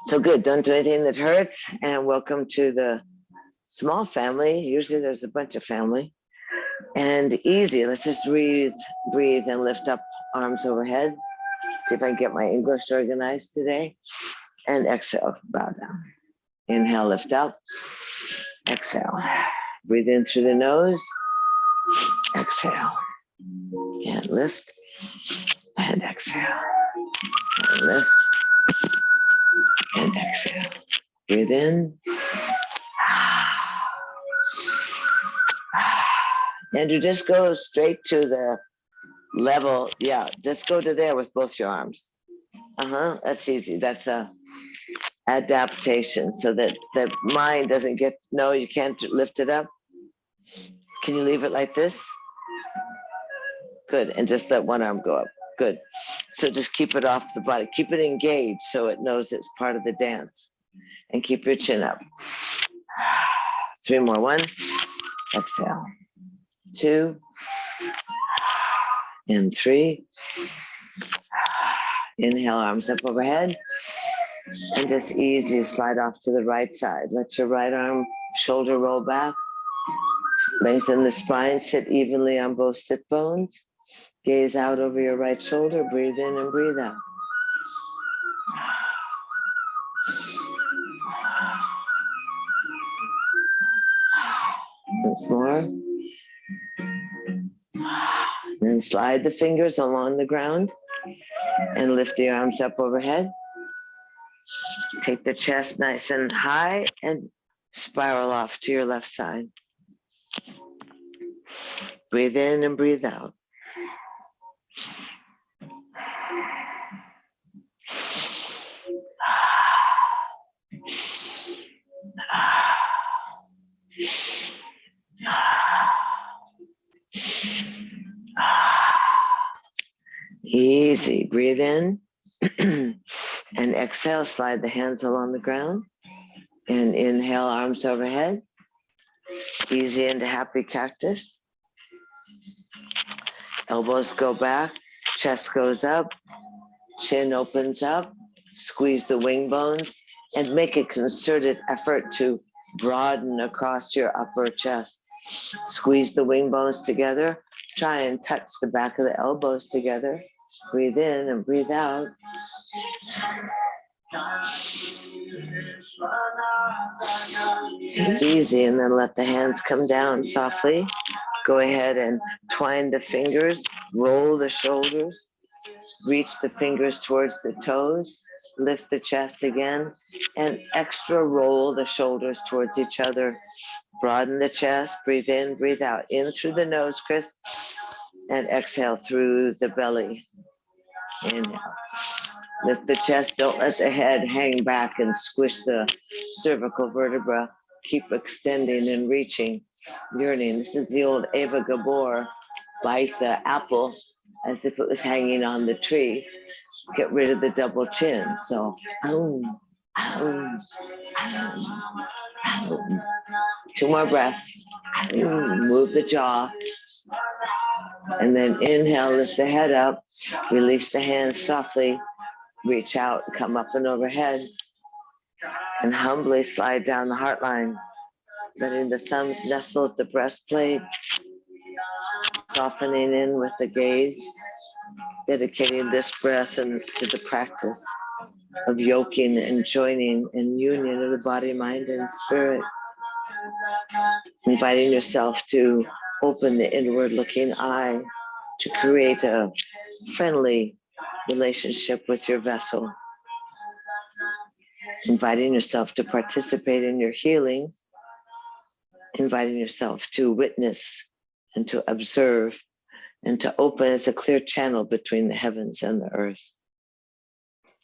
So good, don't do anything that hurts, and welcome to the small family. Usually there's a bunch of family. And easy, let's just breathe and lift up arms overhead. See if I can get my English organized today. And exhale, bow down. Inhale, lift up. Exhale. Breathe in through the nose. Exhale. And lift. And exhale. And lift. And exhale. Breathe in. And you just go straight to the level. Yeah, just go to there with both your arms. That's easy. That's a adaptation so that the mind doesn't get, no, you can't lift it up. Can you leave it like this? Good. And just let one arm go up. Good. So just keep it off the body. Keep it engaged so it knows it's part of the dance. And keep your chin up. 3 more. 1. Exhale. 2. And 3. Inhale, arms up overhead. And just easy, slide off to the right side. Let your right arm, shoulder roll back. Lengthen the spine, sit evenly on both sit bones. Gaze out over your right shoulder, breathe in and breathe out. Once more. Then slide the fingers along the ground and lift the arms up overhead. Take the chest nice and high and spiral off to your left side. Breathe in and breathe out. Easy. Breathe in and exhale. Slide the hands along the ground and inhale, arms overhead. Easy into happy cactus. Elbows go back, chest goes up, chin opens up, squeeze the wing bones, and make a concerted effort to broaden across your upper chest. Squeeze the wing bones together. Try and touch the back of the elbows together. Breathe in and breathe out. Easy, and then let the hands come down softly. Go ahead and twine the fingers, roll the shoulders, reach the fingers towards the toes, lift the chest again, and extra roll the shoulders towards each other. Broaden the chest, breathe in, breathe out. In through the nose, Chris, and exhale through the belly. Inhale. Lift the chest, don't let the head hang back and squish the cervical vertebra. Keep extending and reaching, yearning. This is the old Eva Gabor, bite the apple as if it was hanging on the tree. Get rid of the double chin. So, 2 more breaths. Move the jaw. And then inhale, lift the head up, release the hands softly, reach out, come up and overhead, and humbly slide down the heart line, letting the thumbs nestle at the breastplate, softening in with the gaze, dedicating this breath and to the practice of yoking and joining and union of the body, mind, and spirit. Inviting yourself to open the inward-looking eye to create a friendly relationship with your vessel. Inviting yourself to participate in your healing. Inviting yourself to witness and to observe and to open as a clear channel between the heavens and the earth.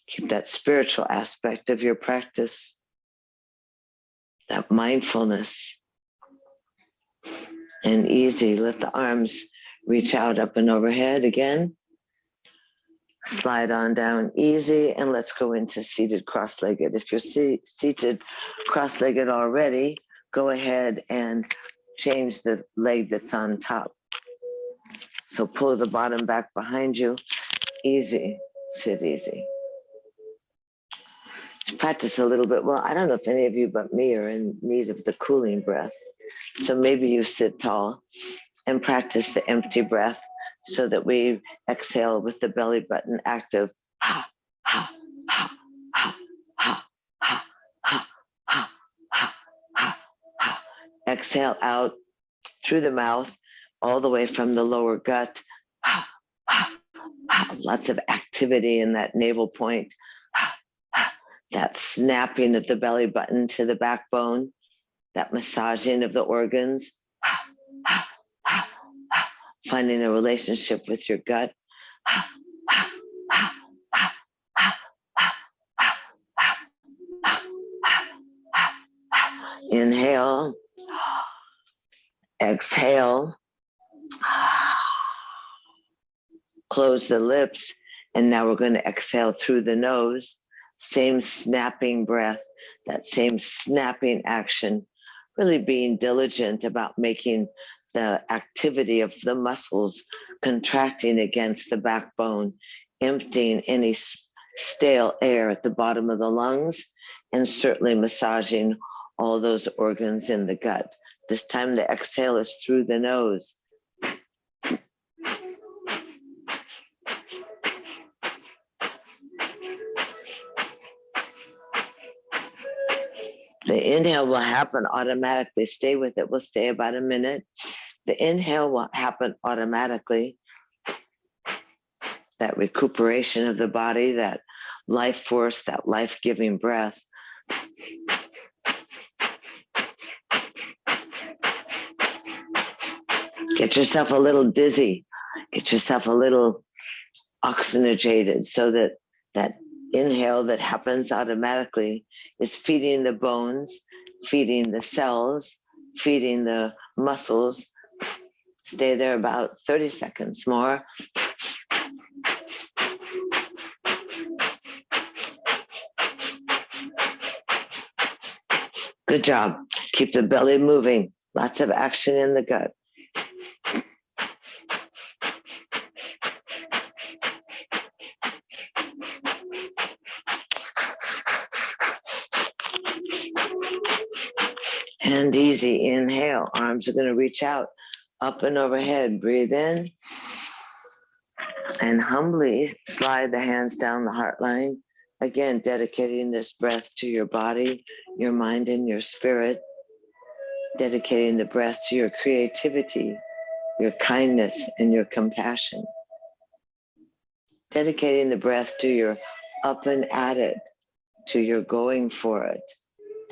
Keep that spiritual aspect of your practice, that mindfulness. And easy, let the arms reach out up and overhead again. Slide on down easy, and let's go into seated cross-legged. If you're seated cross-legged already, go ahead and change the leg that's on top. So pull the bottom back behind you. Easy, sit easy. practice a little bit. Well, I don't know if any of you but me are in need of the cooling breath. So maybe you sit tall and practice the empty breath so that we exhale with the belly button active. Ha, ha, ha, ha, ha, ha, ha, ha, ha, ha, ha. Exhale out through the mouth, all the way from the lower gut. Ha, ha, ha. Lots of activity in that navel point. Ha, ha. That snapping of the belly button to the backbone, that massaging of the organs. Ha, ha, ha, ha. Finding a relationship with your gut. Ha, ha, ha, ha, ha, ha, ha, ha, ha, ha, ha. Inhale. Exhale. Close the lips. And now we're going to exhale through the nose. Same snapping breath, that same snapping action, really being diligent about making the activity of the muscles contracting against the backbone, emptying any stale air at the bottom of the lungs, and certainly massaging all those organs in the gut. This time the exhale is through the nose. The inhale will happen automatically. Stay with it. We'll stay about a minute. The inhale will happen automatically. That recuperation of the body, that life force, that life-giving breath. Get yourself a little dizzy. Get yourself a little oxygenated so that that inhale that happens automatically is feeding the bones, feeding the cells, feeding the muscles. Stay there about 30 seconds more. Good job. Keep the belly moving. Lots of action in the gut. And easy. Inhale. Arms are going to reach out, up and overhead. Breathe in. And humbly slide the hands down the heart line. Again, dedicating this breath to your body, your mind, and your spirit. Dedicating the breath to your creativity, your kindness, and your compassion. Dedicating the breath to your up and at it, to your going for it,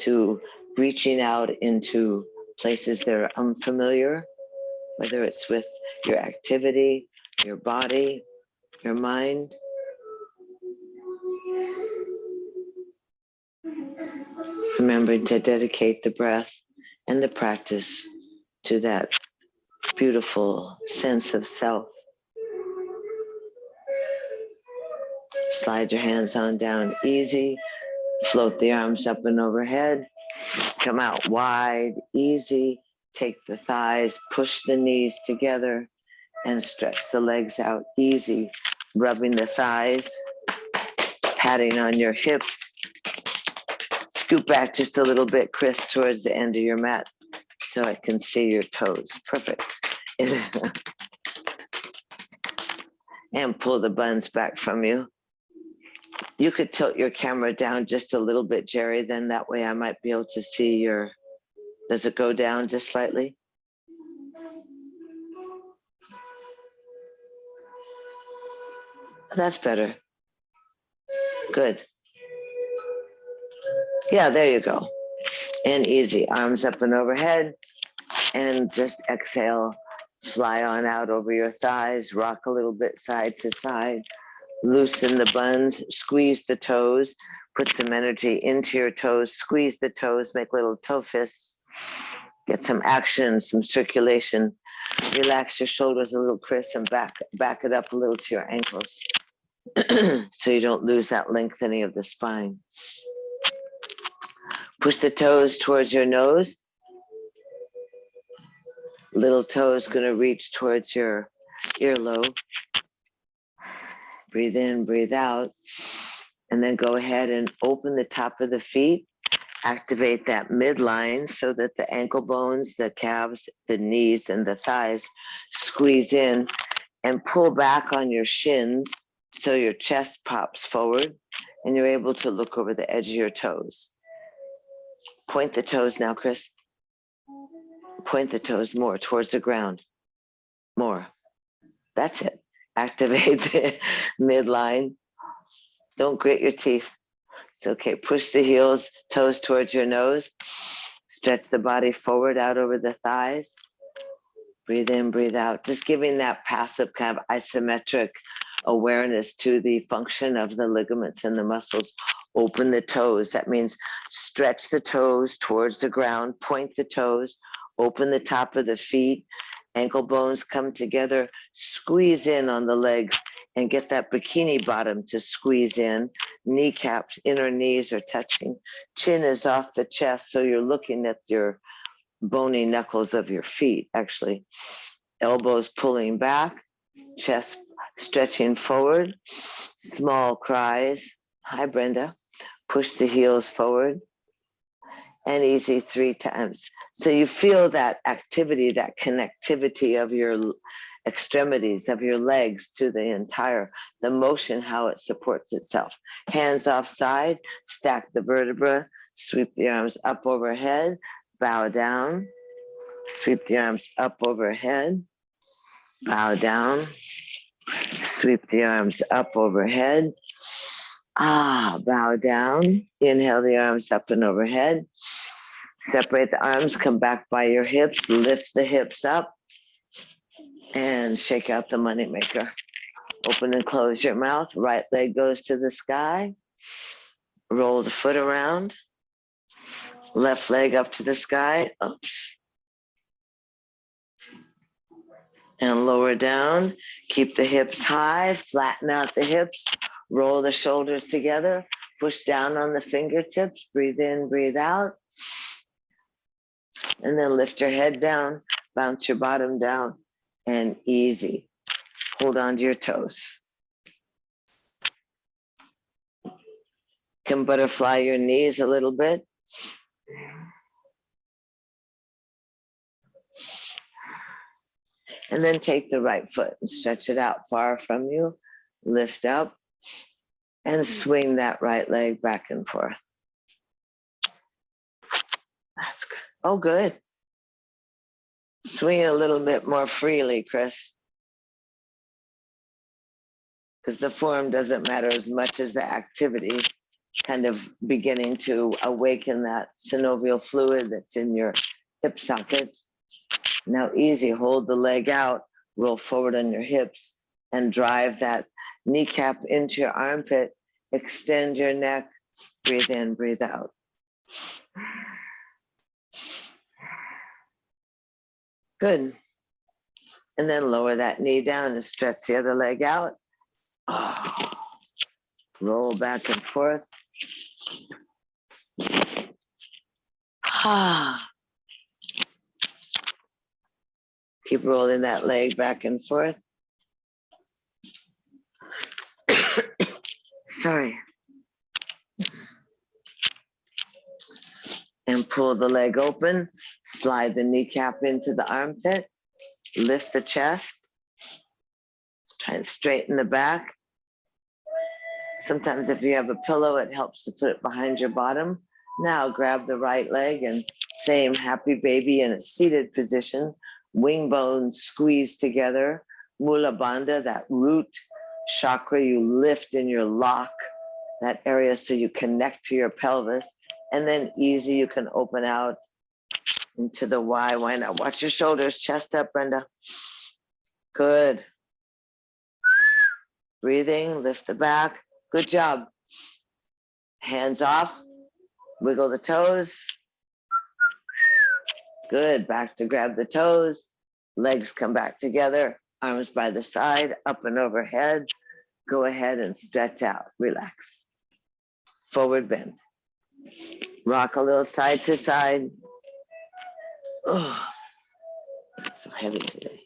to reaching out into places that are unfamiliar, whether it's with your activity, your body, your mind. Remembering to dedicate the breath and the practice to that beautiful sense of self. Slide your hands on down easy. Float the arms up and overhead. Come out wide, easy. Take the thighs, push the knees together, and stretch the legs out easy. Rubbing the thighs, patting on your hips. Scoop back just a little bit, Chris, towards the end of your mat so I can see your toes. Perfect. And pull the buns back from you. You could tilt your camera down just a little bit, Jerry, then that way I might be able to see your, does it go down just slightly? That's better. Good. Yeah, there you go. And easy, arms up and overhead, and just exhale, fly on out over your thighs, rock a little bit side to side. Loosen the buns, squeeze the toes, put some energy into your toes, squeeze the toes, make little toe fists, get some action, some circulation. Relax your shoulders a little, Chris, and back it up a little to your ankles so you don't lose that lengthening of the spine. Push the toes towards your nose. Little toes gonna reach towards your earlobe. Breathe in, breathe out. And then go ahead and open the top of the feet. Activate that midline so that the ankle bones, the calves, the knees, and the thighs squeeze in, and pull back on your shins so your chest pops forward and you're able to look over the edge of your toes. Point the toes now, Chris. Point the toes more towards the ground. More. That's it. Activate the midline. Don't grit your teeth. It's okay. Push the heels, toes towards your nose. Stretch the body forward out over the thighs. Breathe in, breathe out. Just giving that passive kind of isometric awareness to the function of the ligaments and the muscles. Open the toes. That means stretch the toes towards the ground, point the toes, open the top of the feet, ankle bones come together, squeeze in on the legs and get that bikini bottom to squeeze in. Kneecaps, inner knees are touching. Chin is off the chest, so you're looking at your bony knuckles of your feet, actually. Elbows pulling back, chest stretching forward, small cries. Hi, Brenda. Push the heels forward, and easy 3 times. So you feel that activity, that connectivity of your extremities, of your legs to the motion, how it supports itself. Hands off side, stack the vertebra, sweep the arms up overhead, bow down, sweep the arms up overhead, bow down, sweep the arms up overhead, bow down, inhale the arms up and overhead, separate the arms, come back by your hips, lift the hips up, and shake out the moneymaker. Open and close your mouth, right leg goes to the sky, roll the foot around, left leg up to the sky, oops, and lower down. Keep the hips high, flatten out the hips, roll the shoulders together, push down on the fingertips, breathe in, breathe out, and then lift your head down, bounce your bottom down, and easy. Hold on to your toes. Can butterfly your knees a little bit. And then take the right foot and stretch it out far from you. Lift up and swing that right leg back and forth. That's good. Oh, good. Swing it a little bit more freely, Chris. Because the form doesn't matter as much as the activity, kind of beginning to awaken that synovial fluid that's in your hip socket. Now easy, hold the leg out, roll forward on your hips, and drive that kneecap into your armpit, extend your neck, breathe in, breathe out. Good. And then lower that knee down and stretch the other leg out. Roll back and forth. Keep rolling that leg back and forth. Sorry. And pull the leg open, slide the kneecap into the armpit, lift the chest, try and straighten the back. Sometimes if you have a pillow, it helps to put it behind your bottom. Now grab the right leg and same happy baby in a seated position, wing bones squeeze together, Mula Bandha, that root chakra you lift in your lock, that area so you connect to your pelvis. And then easy, you can open out into the Y. Why not? Watch your shoulders, chest up, Brenda. Good. Breathing, lift the back. Good job. Hands off, wiggle the toes. Good, back to grab the toes. Legs come back together, arms by the side, up and overhead. Go ahead and stretch out, relax. Forward bend. Rock a little side to side. Oh, it's so heavy today.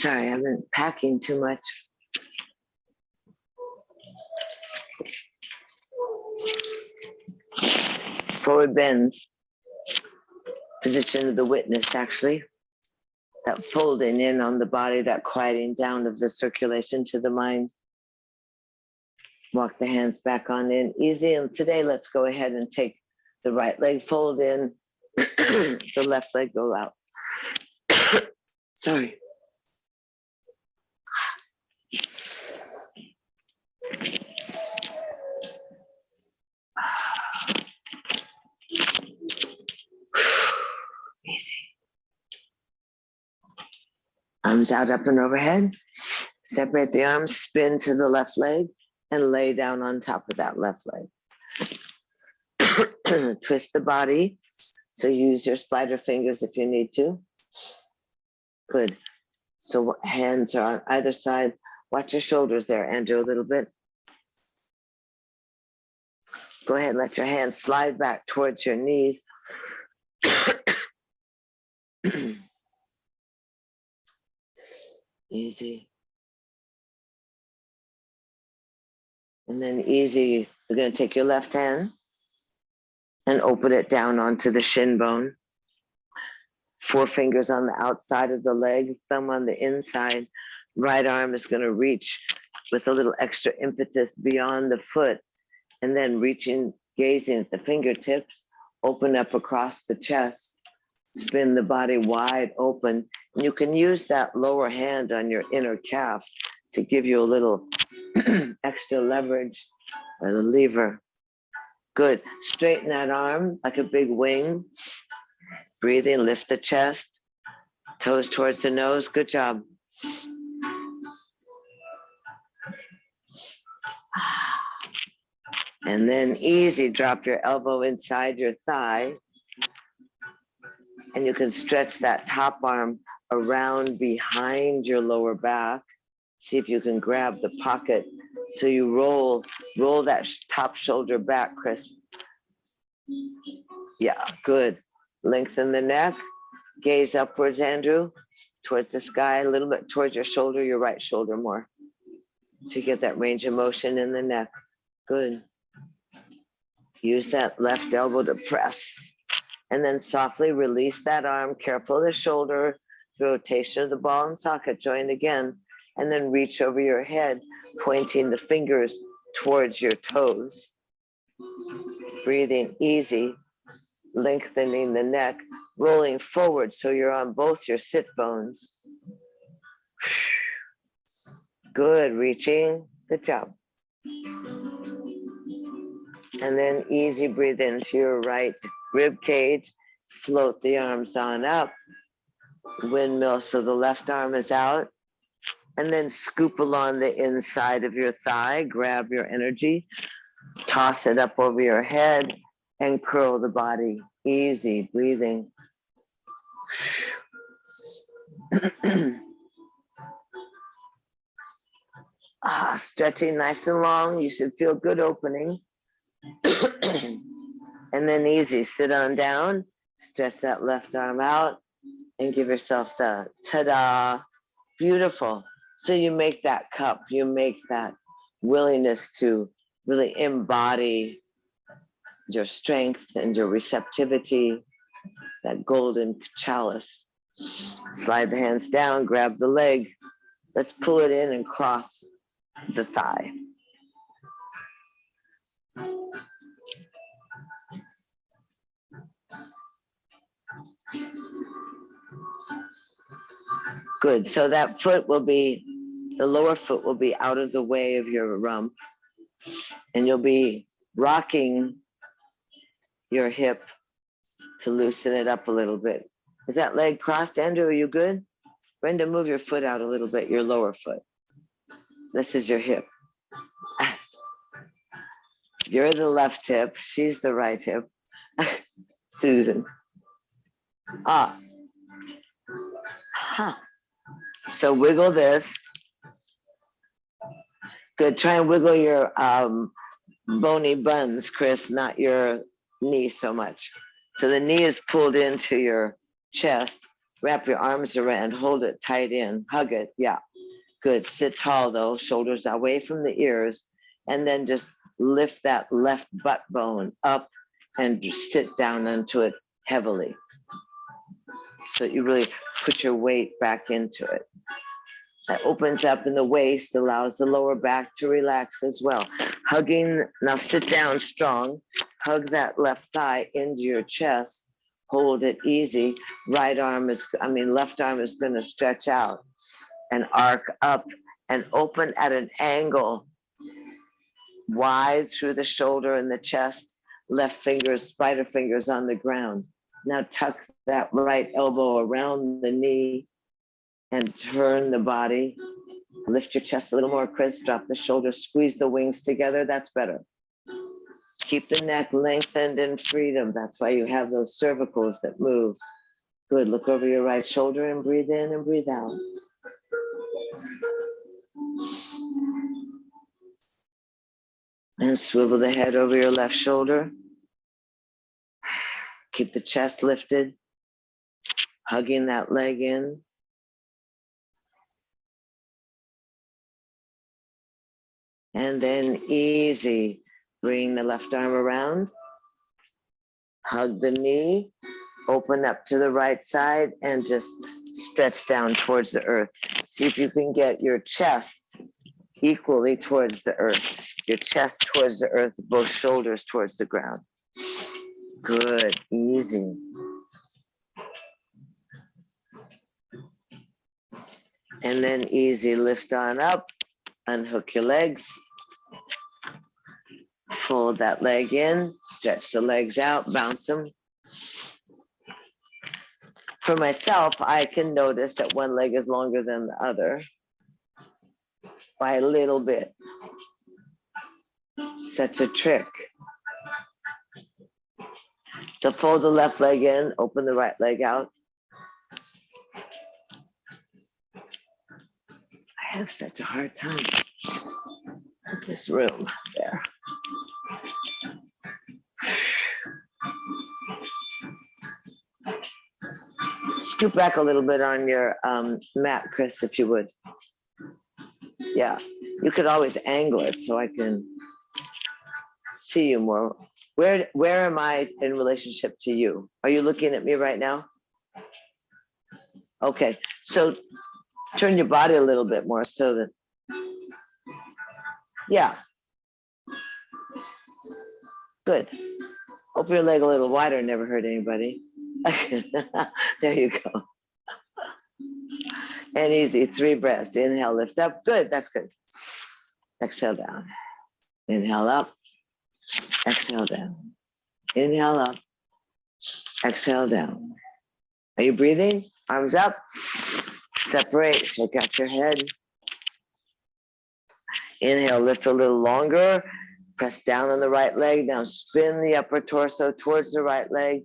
Sorry, I've been packing too much. Forward bends. Position of the witness, actually. That folding in on the body, that quieting down of the circulation to the mind. Walk the hands back on in. Easy. And today, let's go ahead and take the right leg, fold in, the left leg go out. Sorry. Easy. Arms out, up and overhead. Separate the arms, spin to the left leg, and lay down on top of that left leg. Twist the body. So use your spider fingers if you need to. Good. So hands are on either side. Watch your shoulders there, Andrew, a little bit. Go ahead and let your hands slide back towards your knees. Easy. And then easy, you're going to take your left hand and open it down onto the shin bone. 4 fingers on the outside of the leg, thumb on the inside. Right arm is going to reach with a little extra impetus beyond the foot, and then reaching, gazing at the fingertips, open up across the chest, spin the body wide open. And you can use that lower hand on your inner calf to give you a little extra leverage, or the lever. Good. Straighten that arm like a big wing. Breathing, lift the chest, toes towards the nose. Good job. And then easy, drop your elbow inside your thigh. And you can stretch that top arm around behind your lower back. See if you can grab the pocket. So you roll that top shoulder back, Chris. Yeah, good. Lengthen the neck. Gaze upwards, Andrew, towards the sky, a little bit towards your shoulder, your right shoulder more. So you get that range of motion in the neck. Good. Use that left elbow to press. And then softly release that arm, careful of the shoulder, rotation of the ball and socket joint again, and then reach over your head, pointing the fingers towards your toes. Breathing easy, lengthening the neck, rolling forward so you're on both your sit bones. Good, reaching, good job. And then easy breathe into your right rib cage, float the arms on up, windmill so the left arm is out, and then scoop along the inside of your thigh, grab your energy, toss it up over your head, and curl the body. Easy breathing. Stretching nice and long. You should feel good opening. And then easy, sit on down, stretch that left arm out, and give yourself the ta-da. Beautiful. So you make that cup, you make that willingness to really embody your strength and your receptivity, that golden chalice. Slide the hands down, grab the leg. Let's pull it in and cross the thigh. Good, so that foot will be, the lower foot will be out of the way of your rump, and you'll be rocking your hip to loosen it up a little bit. Is that leg crossed, Andrew? Are you good? Brenda, move your foot out a little bit, your lower foot. This is your hip. You're the left hip, she's the right hip. Susan. Ah. Huh. So wiggle this. Good, try and wiggle your bony buns, Chris, not your knee so much. So the knee is pulled into your chest. Wrap your arms around, hold it tight in, hug it. Yeah, good. Sit tall though, shoulders away from the ears, and then just lift that left butt bone up and just sit down onto it heavily. So you really put your weight back into it. That opens up in the waist, allows the lower back to relax as well. Hugging, now sit down strong, hug that left thigh into your chest, hold it easy. Left arm is gonna stretch out and arc up and open at an angle, wide through the shoulder and the chest, left fingers, spider fingers on the ground. Now tuck that right elbow around the knee and turn the body. Lift your chest a little more, Chris. Drop the shoulders, squeeze the wings together. That's better. Keep the neck lengthened in freedom. That's why you have those cervicals that move. Good. Look over your right shoulder and breathe in and breathe out. And swivel the head over your left shoulder. Keep the chest lifted, hugging that leg in. And then easy, bring the left arm around, hug the knee, open up to the right side and just stretch down towards the earth. See if you can get your chest equally towards the earth, your chest towards the earth, both shoulders towards the ground. Good, easy. And then easy, lift on up, unhook your legs, fold that leg in, stretch the legs out, bounce them. For myself, I can notice that one leg is longer than the other by a little bit. Such a trick. So fold the left leg in, open the right leg out. I have such a hard time with this room there. Scoot back a little bit on your mat, Chris, if you would. Yeah, you could always angle it so I can see you more. Where am I in relationship to you? Are you looking at me right now? Okay, so turn your body a little bit more so that, yeah. Good. Open your leg a little wider, never hurt anybody. There you go. And easy, 3 breaths. Inhale, lift up. Good, that's good. Exhale down. Inhale up. Exhale down. Inhale up. Exhale down. Are you breathing? Arms up. Separate. Shake out your head. Inhale, lift a little longer. Press down on the right leg. Now spin the upper torso towards the right leg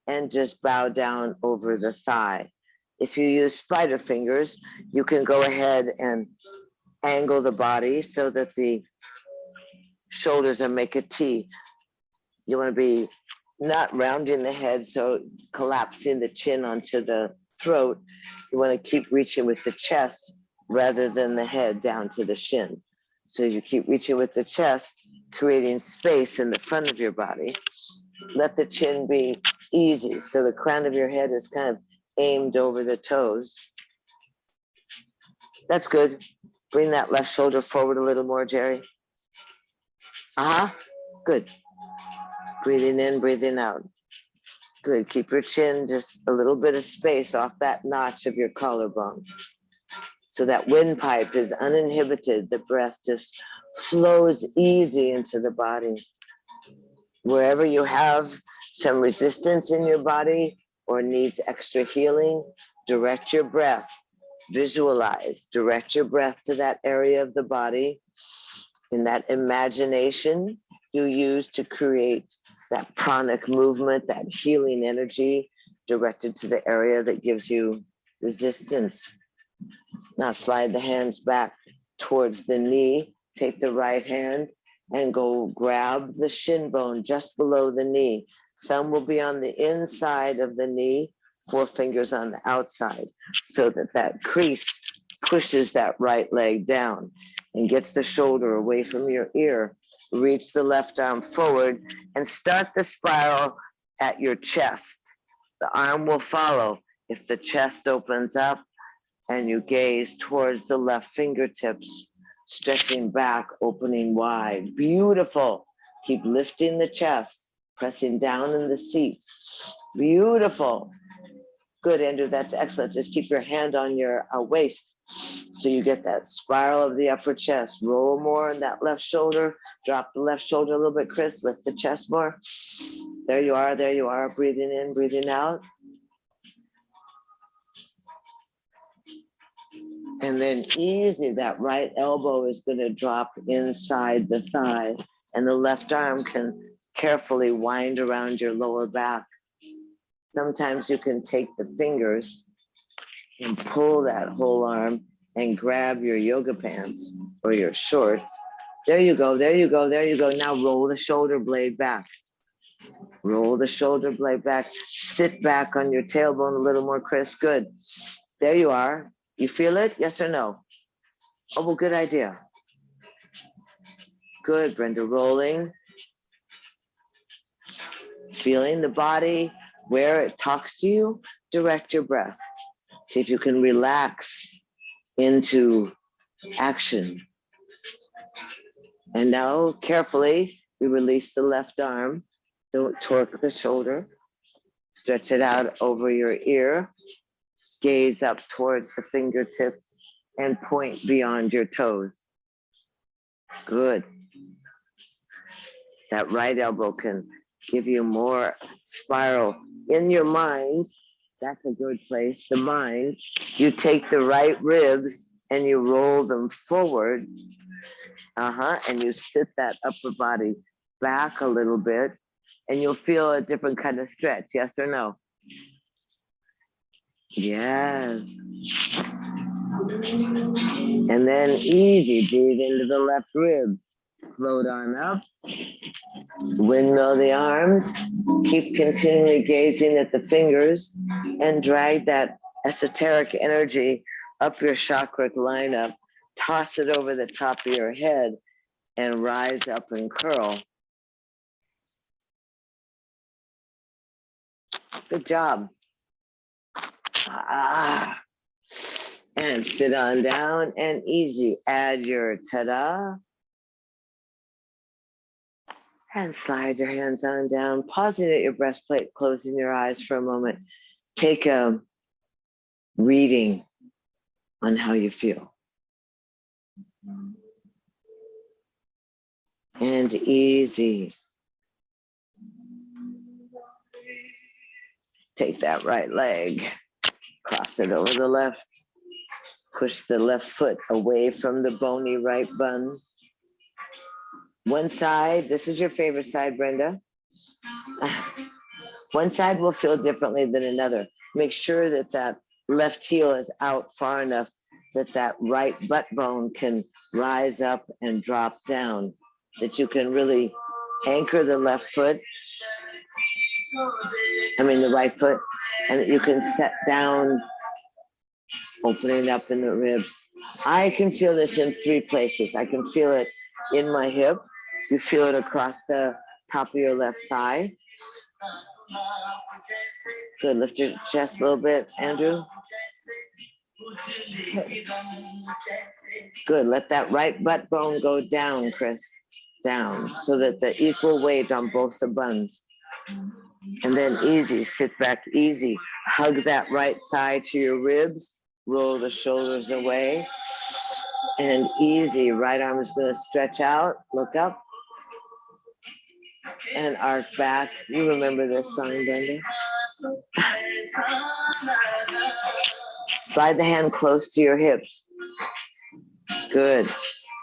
and just bow down over the thigh. If you use spider fingers, you can go ahead and angle the body so that the shoulders are make a T. You want to be not rounding the head, so collapsing the chin onto the throat. You want to keep reaching with the chest rather than the head down to the shin. So you keep reaching with the chest, creating space in the front of your body. Let the chin be easy, so the crown of your head is kind of aimed over the toes. That's good. Bring that left shoulder forward a little more, Jerry. Good. Breathing in, breathing out. Good. Keep your chin just a little bit of space off that notch of your collarbone. So that windpipe is uninhibited. The breath just flows easy into the body. Wherever you have some resistance in your body or needs extra healing, direct your breath. Visualize, direct your breath to that area of the body. In that imagination you use to create that pranic movement, that healing energy directed to the area that gives you resistance. Now slide the hands back towards the knee. Take the right hand and go grab the shin bone just below the knee. Thumb will be on the inside of the knee. 4 fingers on the outside so that that crease pushes that right leg down and gets the shoulder away from your ear. Reach the left arm forward and start the spiral at your chest. The arm will follow. If the chest opens up and you gaze towards the left fingertips, stretching back, opening wide. Beautiful. Keep lifting the chest, pressing down in the seat. Beautiful. Good, Andrew, that's excellent. Just keep your hand on your waist so you get that spiral of the upper chest. Roll more in that left shoulder. Drop the left shoulder a little bit, Chris. Lift the chest more. There you are, there you are. Breathing in, breathing out. And then easy, that right elbow is going to drop inside the thigh, and the left arm can carefully wind around your lower back. Sometimes you can take the fingers and pull that whole arm and grab your yoga pants or your shorts. There you go, there you go, there you go. Now roll the shoulder blade back. Roll the shoulder blade back. Sit back on your tailbone a little more, Chris. Good. There you are. You feel it? Yes or no? Oh, well, good idea. Good, Brenda. Rolling. Feeling the body where it talks to you. Direct your breath. See if you can relax into action. And now, carefully, we release the left arm. Don't torque the shoulder. Stretch it out over your ear. Gaze up towards the fingertips and point beyond your toes. Good. That right elbow can give you more spiral. In your mind, that's a good place. The mind, you take the right ribs and you roll them forward. And you sit that upper body back a little bit and you'll feel a different kind of stretch. Yes or no? Yes. And then easy, breathe into the left rib. Float on up. Windmill the arms. Keep continually gazing at the fingers and drag that esoteric energy up your chakra lineup. Toss it over the top of your head and rise up and curl. Good job. And sit on down and easy. Add your ta-da. And slide your hands on down. Pausing at your breastplate, closing your eyes for a moment. Take a reading on how you feel. And easy. Take that right leg. Cross it over the left. Push the left foot away from the bony right bun. One side, this is your favorite side, Brenda. One side will feel differently than another. Make sure that that left heel is out far enough that that right butt bone can rise up and drop down, that you can really anchor the left foot, the right foot, and that you can set down, opening up in the ribs. I can feel this in 3 places. I can feel it in my hip. You feel it across the top of your left thigh. Good, lift your chest a little bit, Andrew. Good, let that right butt bone go down, Chris. Down, so that the equal weight on both the buns. And then easy, sit back, easy. Hug that right thigh to your ribs. Roll the shoulders away. And easy, right arm is going to stretch out. Look up. And arc back. You remember this song, Brenda? Slide the hand close to your hips. Good.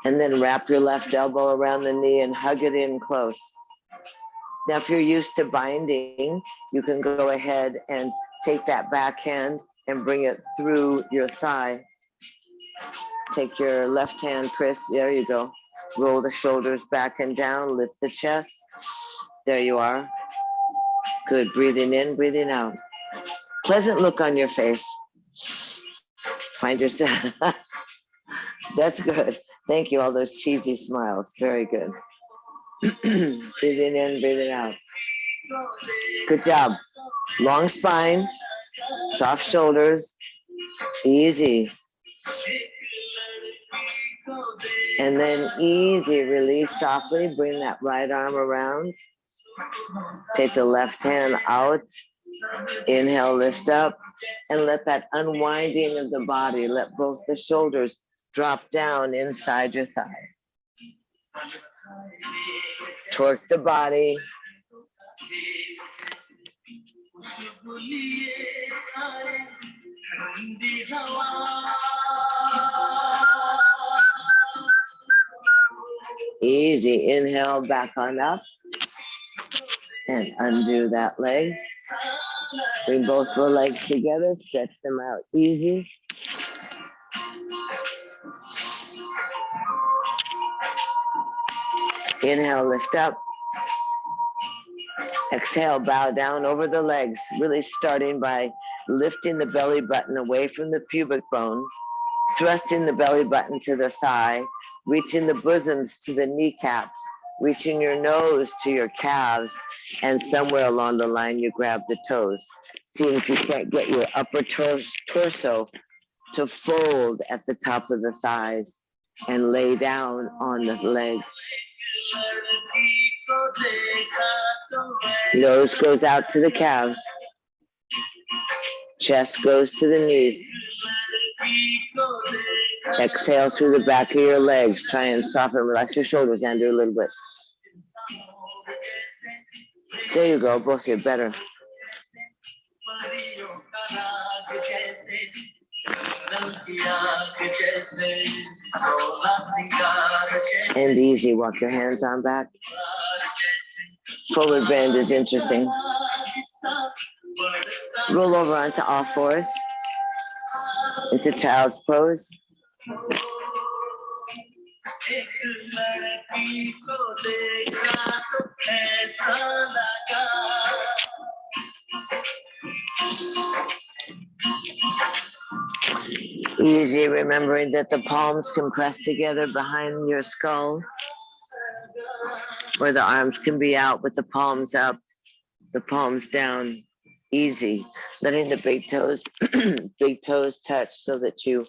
And then wrap your left elbow around the knee and hug it in close. Now, if you're used to binding, you can go ahead and take that back hand and bring it through your thigh. Take your left hand, Chris. There you go. Roll the shoulders back and down. Lift the chest. There you are. Good. Breathing in, breathing out. Pleasant look on your face. Find yourself. That's good. Thank you. All those cheesy smiles. Very good. Breathing in, breathing out. Good job. Long spine, soft shoulders, easy. And then easy, release softly. Bring that right arm around. Take the left hand out. Inhale, lift up. And let that unwinding of the body, let both the shoulders drop down inside your thigh. Torque the body. Easy. Inhale, back on up. And undo that leg. Bring both the legs together. Stretch them out easy. Inhale, lift up. Exhale, bow down over the legs, really starting by lifting the belly button away from the pubic bone, thrusting the belly button to the thigh, reaching the bosoms to the kneecaps, reaching your nose to your calves, and somewhere along the line you grab the toes. See if you can't get your upper torso to fold at the top of the thighs and lay down on the legs. Nose goes out to the calves. Chest goes to the knees. Exhale through the back of your legs. Try and soften, relax your shoulders, Andrew, a little bit. There you go, both are better. And easy, walk your hands on back. Forward bend is interesting. Roll over onto all fours, into child's pose. Easy, remembering that the palms can press together behind your skull, or the arms can be out with the palms up, the palms down. Easy, letting the big toes touch so that you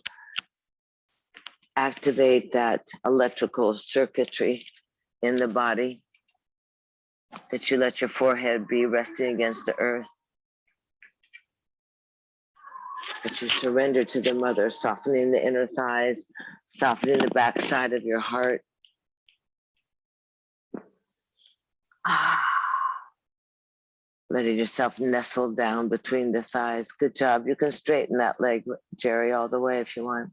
activate that electrical circuitry in the body, that you let your forehead be resting against the earth, that you surrender to the mother, softening the inner thighs, softening the backside of your heart. Letting yourself nestle down between the thighs. Good job. You can straighten that leg, Jerry, all the way if you want.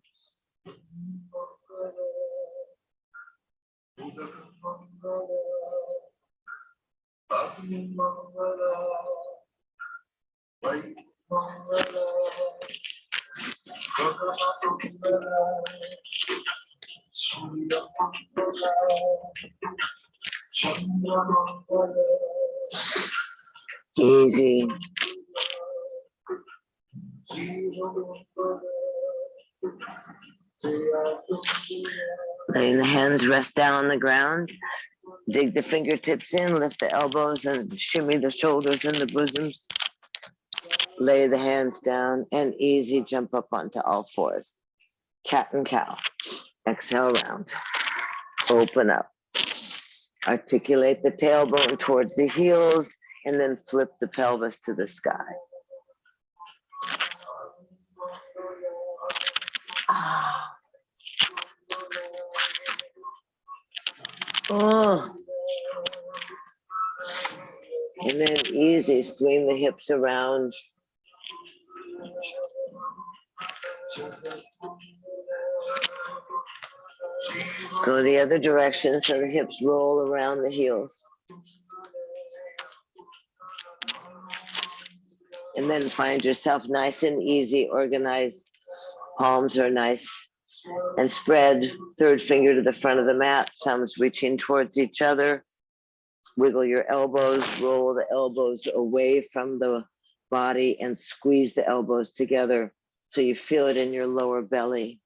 Easy. Letting the hands rest down on the ground. Dig the fingertips in, lift the elbows and shimmy the shoulders and the bosoms. Lay the hands down and easy jump up onto all fours. Cat and cow. Exhale round. Open up. Articulate the tailbone towards the heels and then flip the pelvis to the sky. Oh. And then easy, swing the hips around. Go the other direction so the hips roll around the heels. And then find yourself nice and easy, organized. Palms are nice and spread. Third finger to the front of the mat, thumbs reaching towards each other. Wiggle your elbows, roll the elbows away from the body and squeeze the elbows together so you feel it in your lower belly.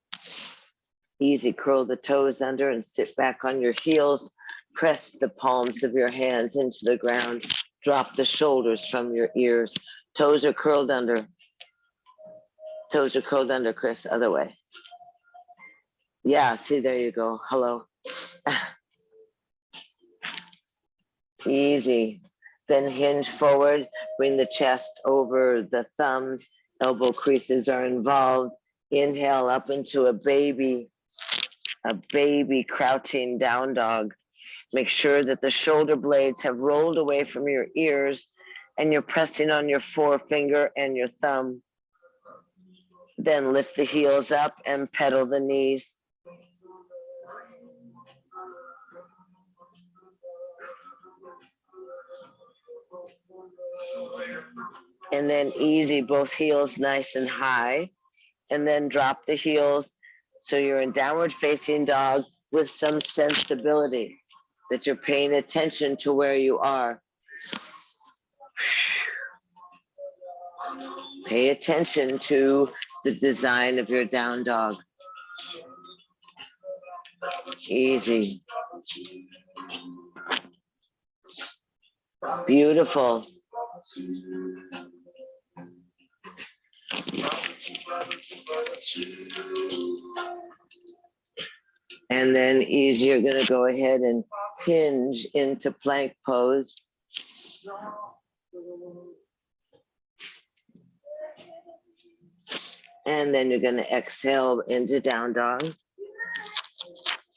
Easy, curl the toes under and sit back on your heels. Press the palms of your hands into the ground. Drop the shoulders from your ears. Toes are curled under. Toes are curled under, Chris, other way. Yeah, see, there you go. Hello. Easy. Then hinge forward, bring the chest over the thumbs. Elbow creases are involved. Inhale up into a baby crouching down dog. Make sure that the shoulder blades have rolled away from your ears and you're pressing on your forefinger and your thumb. Then lift the heels up and pedal the knees. And then easy, both heels nice and high. And then drop the heels so you're in downward facing dog with some sensibility, that you're paying attention to where you are. Pay attention to the design of your down dog. Easy. Beautiful. And then easy, you're going to go ahead and hinge into plank pose. And then you're going to exhale into down dog.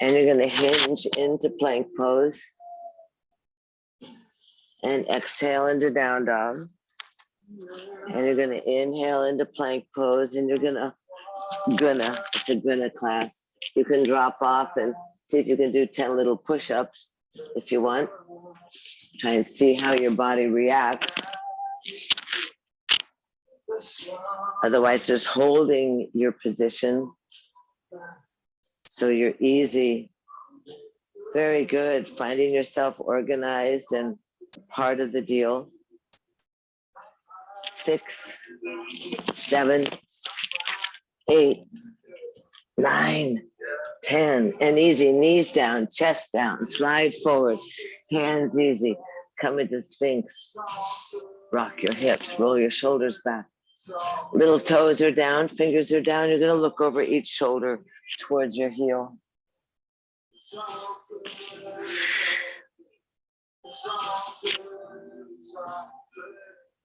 And you're going to hinge into plank pose. And exhale into down dog. And you're going to inhale into plank pose. And you're it's a gonna class. You can drop off and see if you can do 10 little push-ups if you want. Try and see how your body reacts. Otherwise, just holding your position so you're easy. Very good. Finding yourself organized and part of the deal. 6, 7, 8, 9, 10, and easy. Knees down, chest down, slide forward, hands easy. Come into Sphinx. Rock your hips, roll your shoulders back. Little toes are down, fingers are down. You're going to look over each shoulder towards your heel.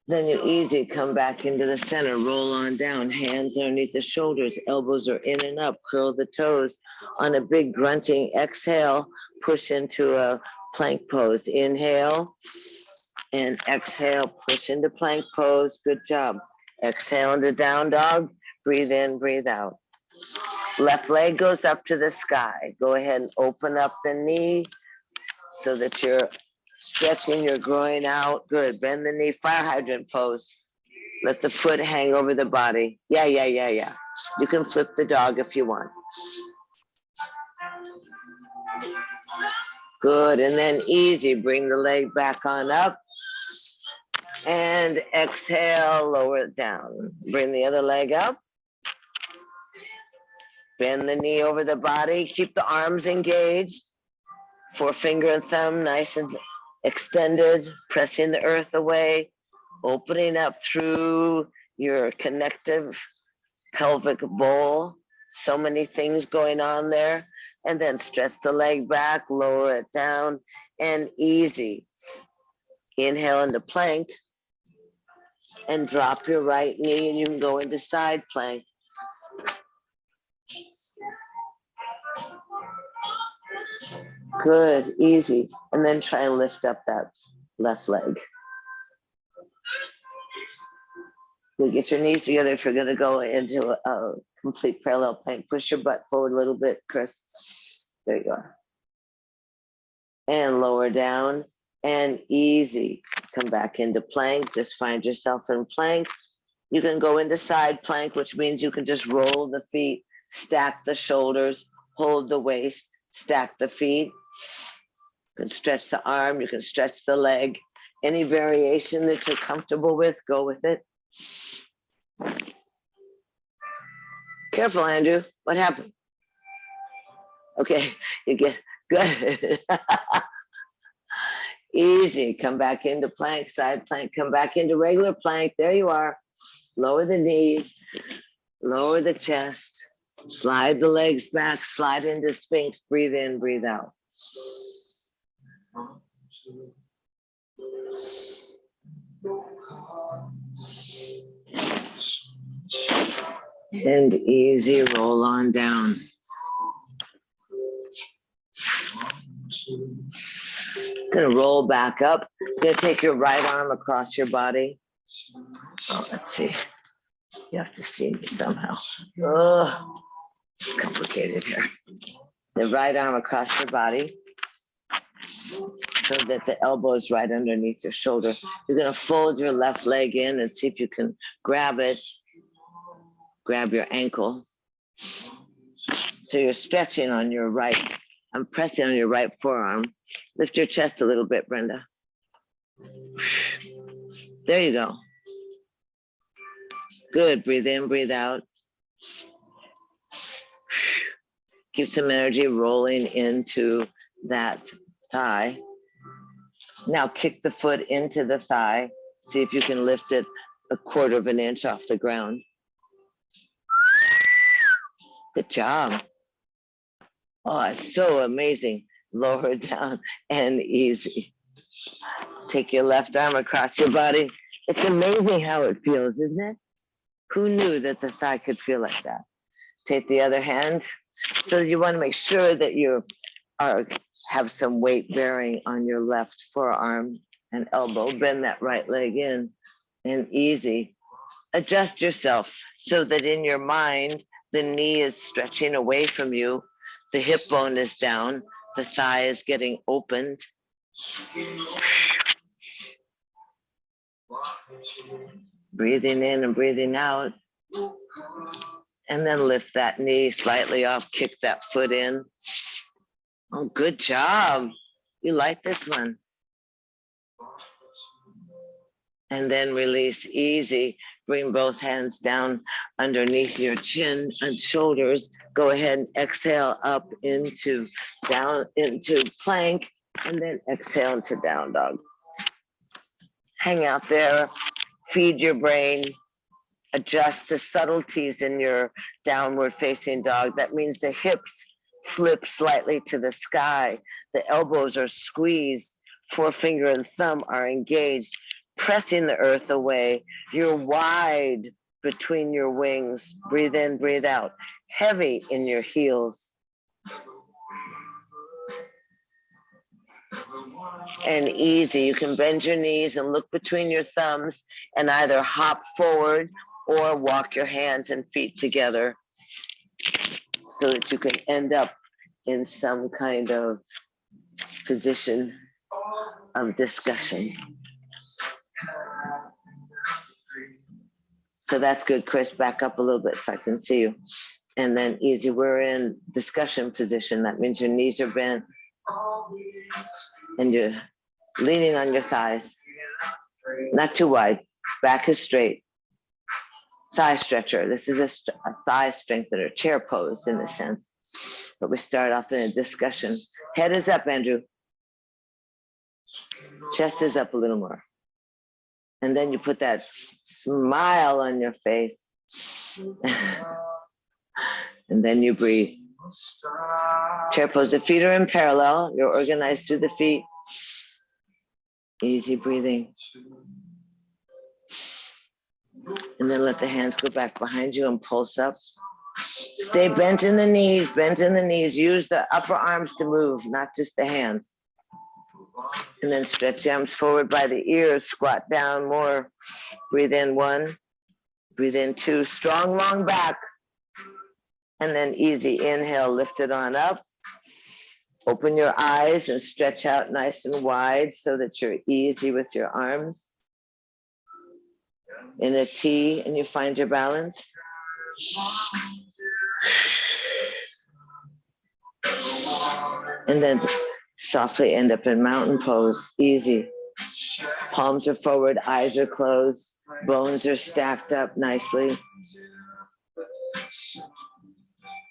Then you easy come back into the center, roll on down, hands underneath the shoulders, elbows are in and up, curl the toes. On a big grunting exhale, push into a plank pose. Inhale and exhale, push into plank pose. Good job. Exhale into down dog, breathe in, breathe out. Left leg goes up to the sky. Go ahead and open up the knee so that you're stretching your groin out. Good. Bend the knee. Fire hydrant pose. Let the foot hang over the body. Yeah. You can flip the dog if you want. Good. And then easy. Bring the leg back on up. And exhale. Lower it down. Bring the other leg up. Bend the knee over the body. Keep the arms engaged. Forefinger and thumb nice and extended, pressing the earth away, opening up through your connective pelvic bowl. So many things going on there. And then stretch the leg back, lower it down, and easy. Inhale into plank and drop your right knee, and you can go into side plank. Good, easy. And then try and lift up that left leg. You get your knees together if you're going to go into a complete parallel plank. Push your butt forward a little bit, Chris. There you are. And lower down and easy. Come back into plank. Just find yourself in plank. You can go into side plank, which means you can just roll the feet, stack the shoulders, hold the waist, stack the feet. You can stretch the arm, you can stretch the leg. Any variation that you're comfortable with, go with it. Careful, Andrew. What happened? Okay, you get good. Easy. Come back into plank, side plank. Come back into regular plank. There you are. Lower the knees, lower the chest, slide the legs back, slide into Sphinx. Breathe in, breathe out. And easy, roll on down. Gonna roll back up. Gonna take your right arm across your body. Oh, let's see. You have to see me somehow. Oh, complicated here. The right arm across your body so that the elbow is right underneath your shoulder. You're gonna fold your left leg in and see if you can grab it. Grab your ankle. So you're stretching on your right. I'm pressing on your right forearm. Lift your chest a little bit, Brenda. There you go. Good. Breathe in, breathe out. Keep some energy rolling into that thigh. Now kick the foot into the thigh. See if you can lift it 1/4 of an inch off the ground. Good job. Oh, it's so amazing. Lower it down and easy. Take your left arm across your body. It's amazing how it feels, isn't it? Who knew that the thigh could feel like that? Take the other hand. So you want to make sure that you have some weight bearing on your left forearm and elbow. Bend that right leg in and easy. Adjust yourself so that in your mind, the knee is stretching away from you. The hip bone is down. The thigh is getting opened. Breathing in and breathing out. And then lift that knee slightly off, kick that foot in. Oh, good job. You like this one. And then release easy. Bring both hands down underneath your chin and shoulders. Go ahead and exhale up into down into plank, and then exhale into down dog. Hang out there, feed your brain, adjust the subtleties in your downward facing dog. That means the hips flip slightly to the sky. The elbows are squeezed. Forefinger and thumb are engaged, pressing the earth away. You're wide between your wings. Breathe in, breathe out. Heavy in your heels. And easy. You can bend your knees and look between your thumbs and either hop forward or walk your hands and feet together so that you can end up in some kind of position of discussion. So that's good, Chris. Back up a little bit so I can see you. And then easy, we're in discussion position. That means your knees are bent and you're leaning on your thighs. Not too wide. Back is straight. Thigh stretcher. This is a thigh strengthener, chair pose in a sense. But we start off in a discussion. Head is up, Andrew. Chest is up a little more. And then you put that smile on your face. And then you breathe. Chair pose. The feet are in parallel. You're organized through the feet. Easy breathing. And then let the hands go back behind you and pulse up. Stay bent in the knees, bent in the knees. Use the upper arms to move, not just the hands. And then stretch the arms forward by the ears, squat down more. Breathe in 1, breathe in 2, strong long back. And then easy inhale, lift it on up. Open your eyes and stretch out nice and wide so that you're easy with your arms. In a T, and you find your balance. And then softly end up in mountain pose, easy. Palms are forward, eyes are closed, bones are stacked up nicely.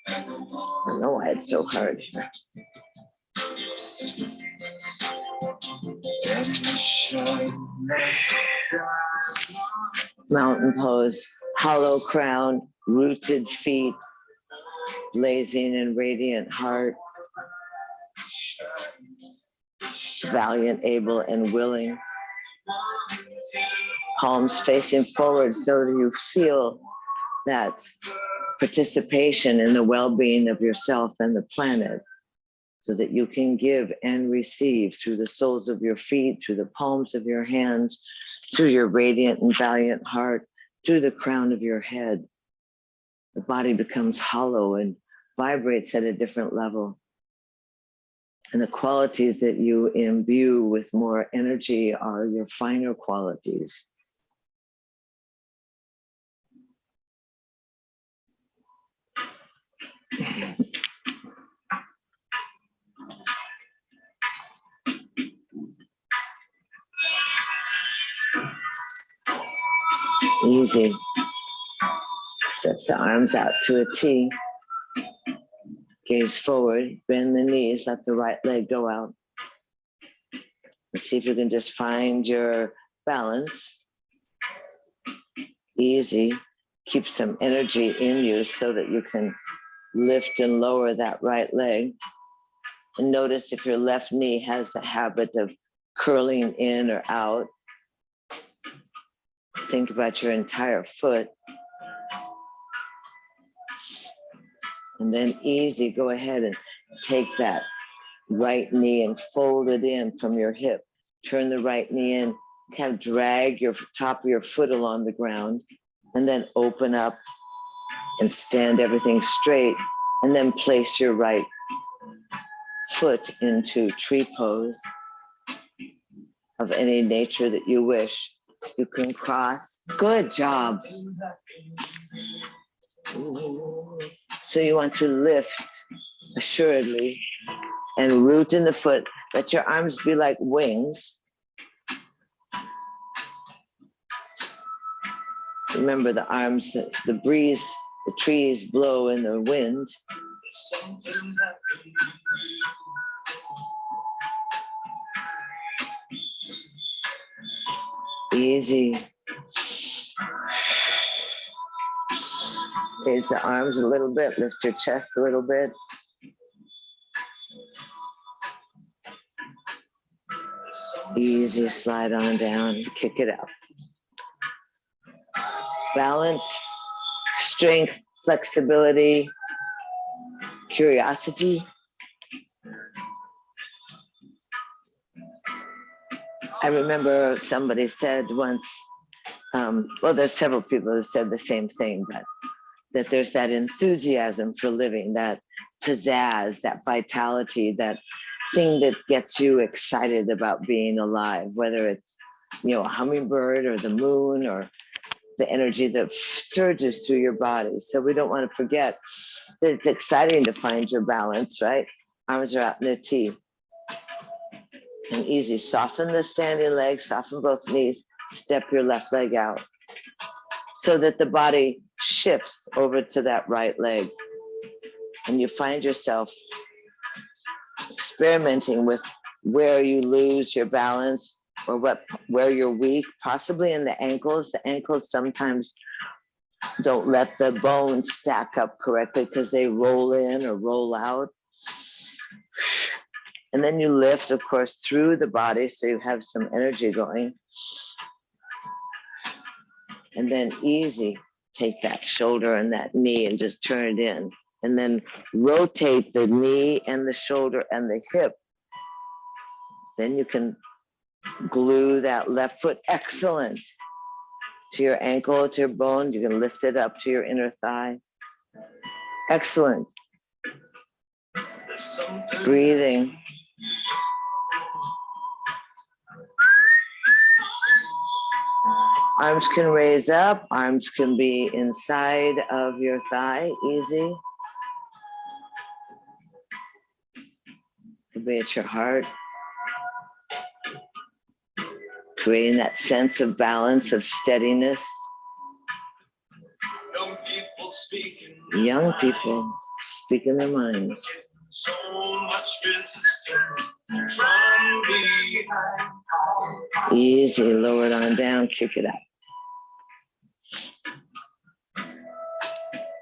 I don't know why it's so hard here. Mountain pose, hollow crown, rooted feet, blazing and radiant heart, valiant, able, and willing. Palms facing forward so that you feel that participation in the well-being of yourself and the planet, so that you can give and receive through the soles of your feet, through the palms of your hands, through your radiant and valiant heart, through the crown of your head. The body becomes hollow and vibrates at a different level. And the qualities that you imbue with more energy are your finer qualities. Easy. Stretch the arms out to a T. Gaze forward, bend the knees, let the right leg go out. Let's see if you can just find your balance. Easy. Keep some energy in you so that you can lift and lower that right leg. And notice if your left knee has the habit of curling in or out. Think about your entire foot. And then easy, go ahead and take that right knee and fold it in from your hip. Turn the right knee in, kind of drag your top of your foot along the ground, and then open up and stand everything straight, and then place your right foot into tree pose of any nature that you wish. You can cross. Good job. So you want to lift assuredly and root in the foot. Let your arms be like wings. Remember the arms, the breeze, the trees blow in the wind. Easy. Raise the arms a little bit, lift your chest a little bit. Easy, slide on down, kick it up. Balance, strength, flexibility, curiosity. I remember somebody said once, well, there's several people who said the same thing, but that there's that enthusiasm for living, that pizzazz, that vitality, that thing that gets you excited about being alive, whether it's, a hummingbird or the moon or the energy that surges through your body. So we don't want to forget that it's exciting to find your balance, right? Arms are out in a T. And easy, soften the standing leg, soften both knees, step your left leg out so that the body shifts over to that right leg. And you find yourself experimenting with where you lose your balance or where you're weak, possibly in the ankles. The ankles sometimes don't let the bones stack up correctly because they roll in or roll out. And then you lift, of course, through the body so you have some energy going. And then easy, take that shoulder and that knee and just turn it in. And then rotate the knee and the shoulder and the hip. Then you can glue that left foot, excellent, to your ankle, to your bone. You can lift it up to your inner thigh. Excellent. Breathing. Arms can raise up, arms can be inside of your thigh, easy. Could be at your heart. creating that sense of balance, of steadiness. Young people speaking their minds. So much resistance from behind. Easy, lower it on down, kick it out.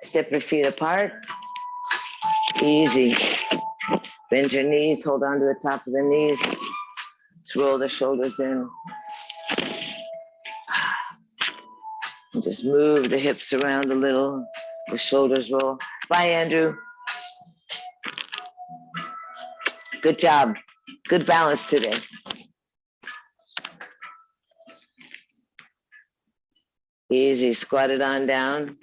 Step your feet apart. Easy. Bend your knees, hold on to the top of the knees. Let's roll the shoulders in. And just move the hips around a little. The shoulders roll. Bye, Andrew. Good job. Good balance today. Easy. Squat it on down.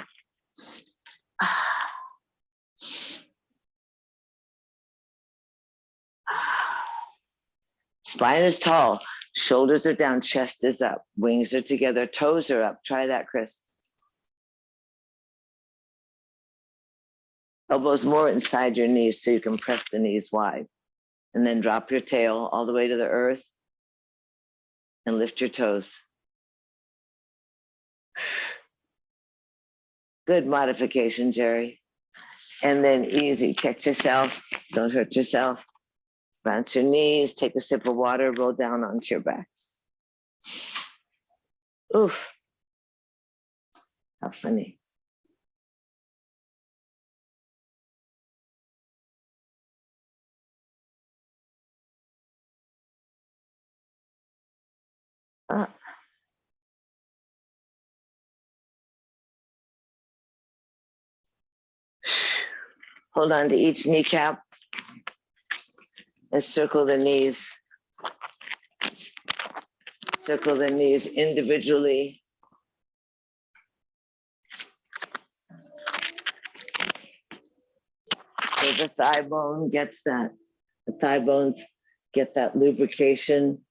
Spine is tall. Shoulders are down. Chest is up. Wings are together. Toes are up. Try that, Chris. Elbows more inside your knees so you can press the knees wide. And then drop your tail all the way to the earth and lift your toes. Good modification, Jerry. And then easy, catch yourself, don't hurt yourself. Bounce your knees, take a sip of water, roll down onto your backs. Oof, how funny. Hold on to each kneecap and circle the knees. Circle the knees individually. So the thigh bone gets that. The thigh bones get that lubrication.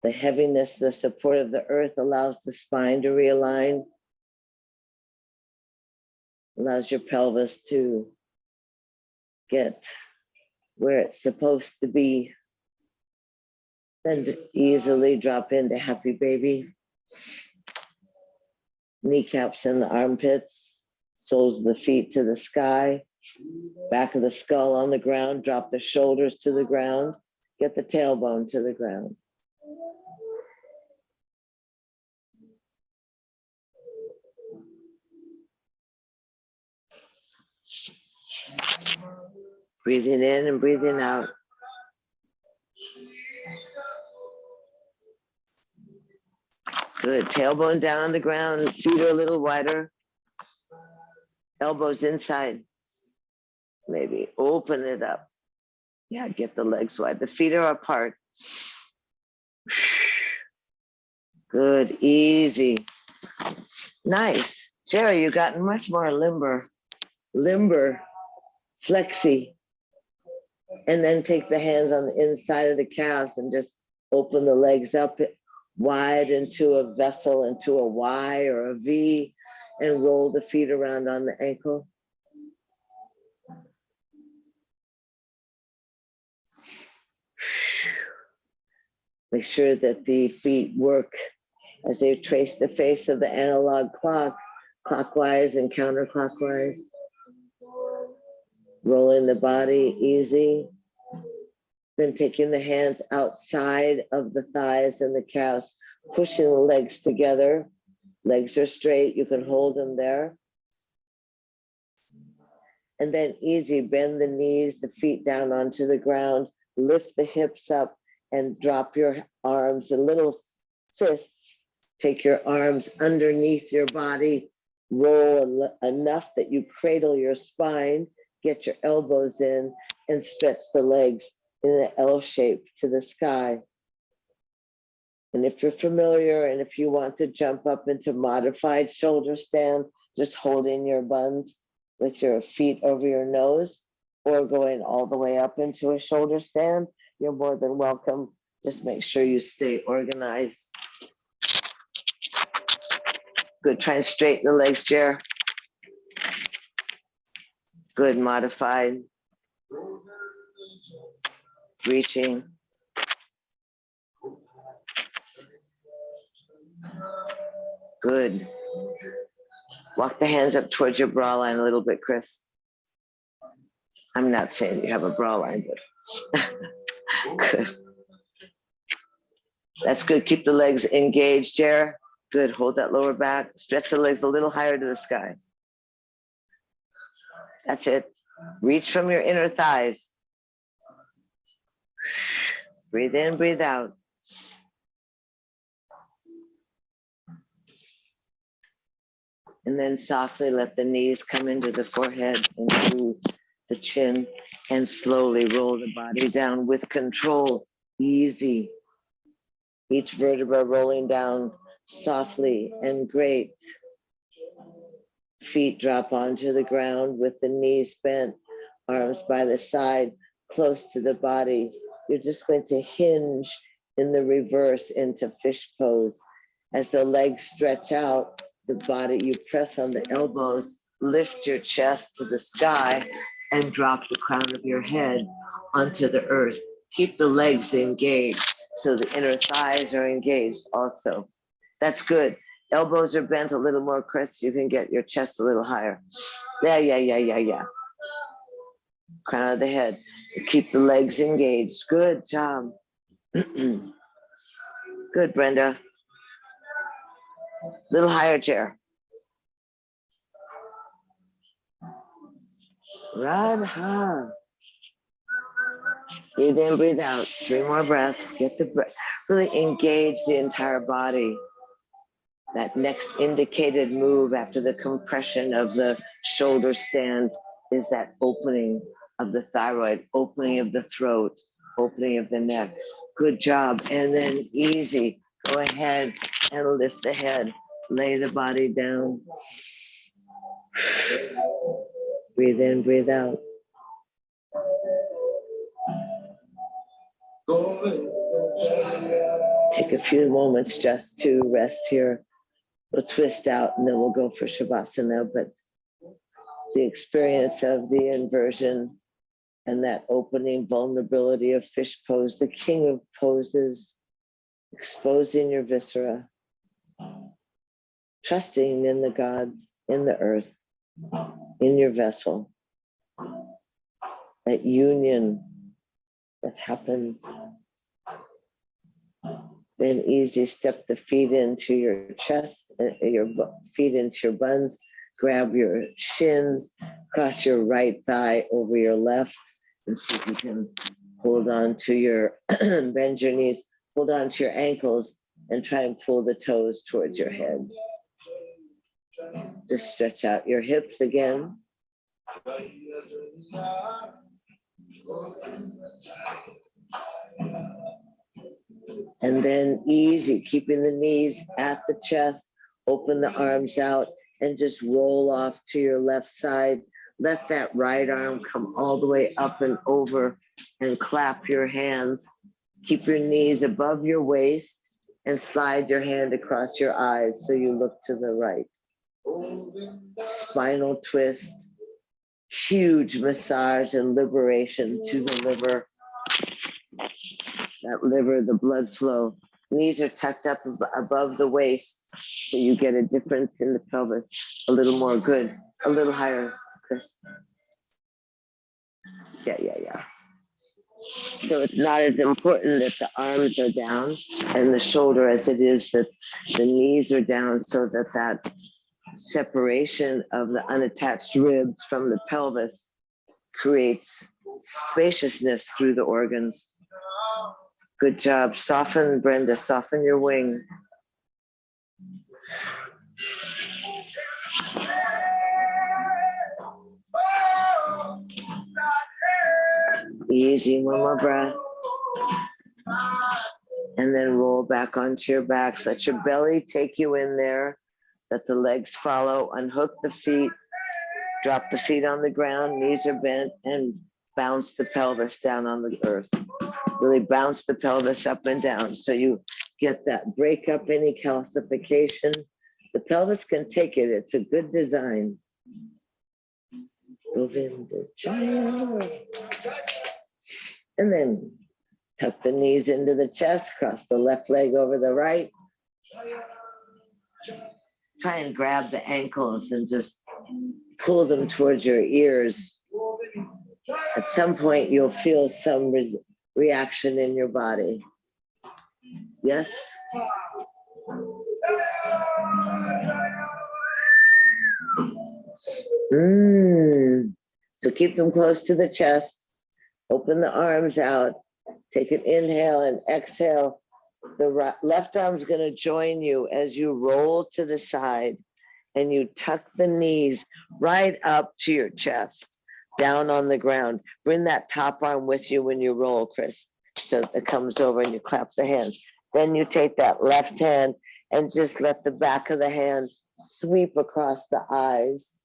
The heaviness, the support of the earth allows the spine to realign. Allows your pelvis to get where it's supposed to be. Then easily drop into happy baby. Kneecaps in the armpits, soles of the feet to the sky, back of the skull on the ground, drop the shoulders to the ground, get the tailbone to the ground. Breathing in and breathing out. Good, tailbone down on the ground, feet are a little wider. Elbows inside. Maybe open it up. Yeah, get the legs wide. The feet are apart. Good, easy. Nice. Jerry, you've gotten much more limber, flexy. And then take the hands on the inside of the calves and just open the legs up wide into a vessel, into a Y or a V, and roll the feet around on the ankle. Make sure that the feet work as they trace the face of the analog clock, clockwise and counterclockwise. Rolling the body easy. Then taking the hands outside of the thighs and the calves, pushing the legs together. Legs are straight, you can hold them there. And then easy, bend the knees, the feet down onto the ground, lift the hips up and drop your arms in little fists. Take your arms underneath your body, roll enough that you cradle your spine, get your elbows in and stretch the legs in an L shape to the sky. And if you're familiar and if you want to jump up into modified shoulder stand, just holding your buns with your feet over your nose or going all the way up into a shoulder stand, you're more than welcome. Just make sure you stay organized. Good, try and straighten the legs, Jer. Good, modified. Reaching. Good. Walk the hands up towards your bra line a little bit, Chris. I'm not saying you have a bra line, but good. That's good. Keep the legs engaged, Jer. Good. Hold that lower back. Stretch the legs a little higher to the sky. That's it. Reach from your inner thighs. Breathe in, breathe out. And then softly let the knees come into the forehead, into the chin, and slowly roll the body down with control. Easy. Each vertebra rolling down softly and great. Feet drop onto the ground with the knees bent, arms by the side, close to the body. You're just going to hinge in the reverse into fish pose. As the legs stretch out, the body, you press on the elbows, lift your chest to the sky, and drop the crown of your head onto the earth. Keep the legs engaged so the inner thighs are engaged also. That's good. Elbows are bent a little more, Chris. You can get your chest a little higher. Yeah. Crown of the head. Keep the legs engaged. Good job. Good, Brenda. Little higher chair. Radha. Breathe in, breathe out. 3 more breaths. Get the breath. Really engage the entire body. That next indicated move after the compression of the shoulder stand is that opening of the thyroid, opening of the throat, opening of the neck. Good job. And then easy. Go ahead and lift the head. Lay the body down. Breathe in, breathe out. Take a few moments just to rest here. We'll twist out and then we'll go for Shavasana, but the experience of the inversion and that opening vulnerability of fish pose, the king of poses, exposing your viscera, trusting in the gods, in the earth, in your vessel, that union that happens. Then easy, step the feet into your chest, your feet into your buns, grab your shins, cross your right thigh over your left, and see if you can hold on to your, bend your knees, hold on to your ankles, and try and pull the toes towards your head. Just stretch out your hips again. And then easy, keeping the knees at the chest, open the arms out, and just roll off to your left side. Let that right arm come all the way up and over, and clap your hands. Keep your knees above your waist and slide your hand across your eyes so you look to the right. Spinal twist, huge massage and liberation to the liver. That liver, the blood flow. Knees are tucked up above the waist, so you get a difference in the pelvis. A little more good. A little higher, Chris. Yeah. So it's not as important that the arms are down and the shoulder as it is that the knees are down, so that that separation of the unattached ribs from the pelvis creates spaciousness through the organs. Good job. Soften, Brenda, soften your wing. Easy, one more breath. And then roll back onto your backs. Let your belly take you in there. Let the legs follow. Unhook the feet. Drop the feet on the ground. Knees are bent. And bounce the pelvis down on the earth. Really bounce the pelvis up and down so you get that break up any calcification. The pelvis can take it. It's a good design. Govinda Jaya. And then tuck the knees into the chest, cross the left leg over the right. try and grab the ankles and just pull them towards your ears. At some point, you'll feel some reaction in your body. Yes? So keep them close to the chest. Open the arms out. Take an inhale and exhale. The left arm's going to join you as you roll to the side and you tuck the knees right up to your chest, down on the ground. Bring that top arm with you when you roll, Chris, so it comes over and you clap the hands. Then you take that left hand and just let the back of the hand sweep across the eyes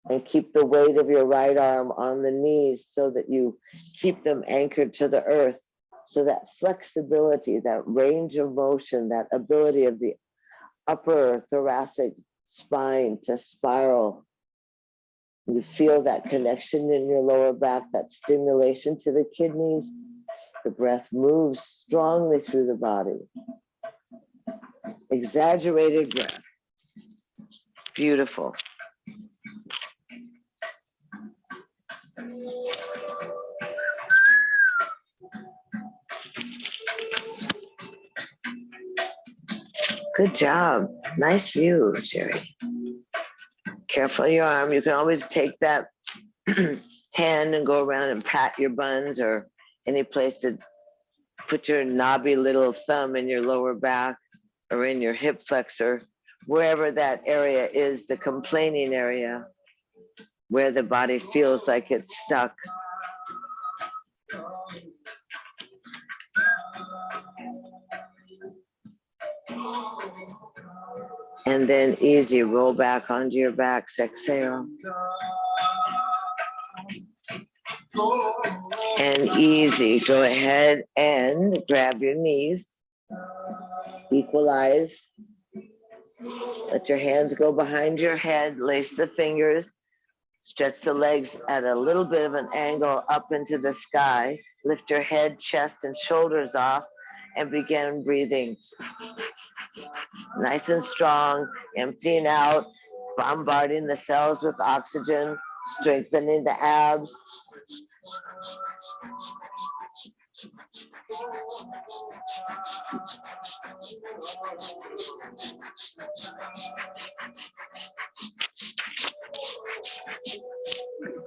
and keep the weight of your right arm on the knees so that you keep them anchored to the earth. So that flexibility, that range of motion, that ability of the upper thoracic spine to spiral. You feel that connection in your lower back, that stimulation to the kidneys. The breath moves strongly through the body. Exaggerated breath. Beautiful. Good job. Nice view, Sherry. Careful your arm. You can always take that hand and go around and pat your buns or any place to put your knobby little thumb in your lower back or in your hip flexor, wherever that area is, the complaining area, where the body feels like it's stuck. And then easy, roll back onto your backs, exhale. And easy, go ahead and grab your knees. Equalize. Let your hands go behind your head, lace the fingers. Stretch the legs at a little bit of an angle up into the sky. Lift your head, chest, and shoulders off and begin breathing. Nice and strong, emptying out, bombarding the cells with oxygen, strengthening the abs.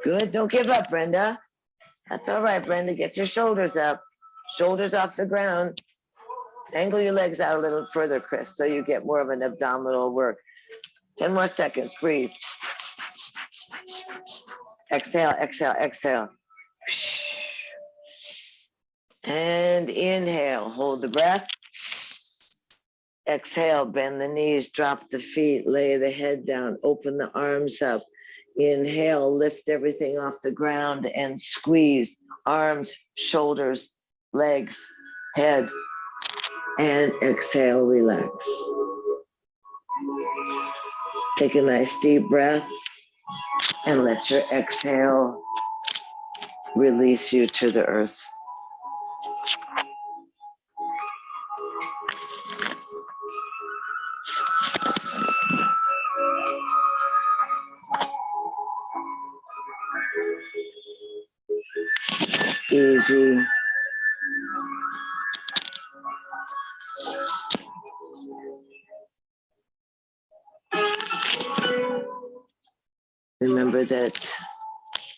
Good, don't give up, Brenda. That's all right, Brenda. Get your shoulders up, shoulders off the ground. Angle your legs out a little further, Chris, so you get more of an abdominal work. 10 more seconds, breathe. Exhale, exhale, exhale. And inhale, hold the breath. Exhale, bend the knees, drop the feet, lay the head down, open the arms up. Inhale, lift everything off the ground and squeeze arms, shoulders, legs, head. And exhale, relax. Take a nice deep breath and let your exhale release you to the earth. Easy. Remember that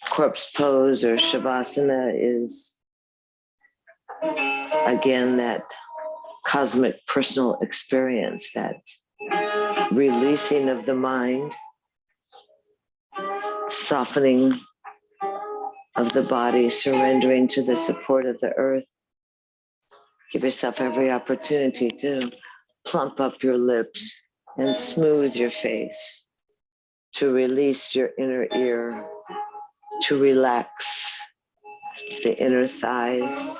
corpse pose or shavasana is, again, that cosmic personal experience, that releasing of the mind, softening of the body, surrendering to the support of the earth. Give yourself every opportunity to plump up your lips and smooth your face, to release your inner ear, to relax the inner thighs,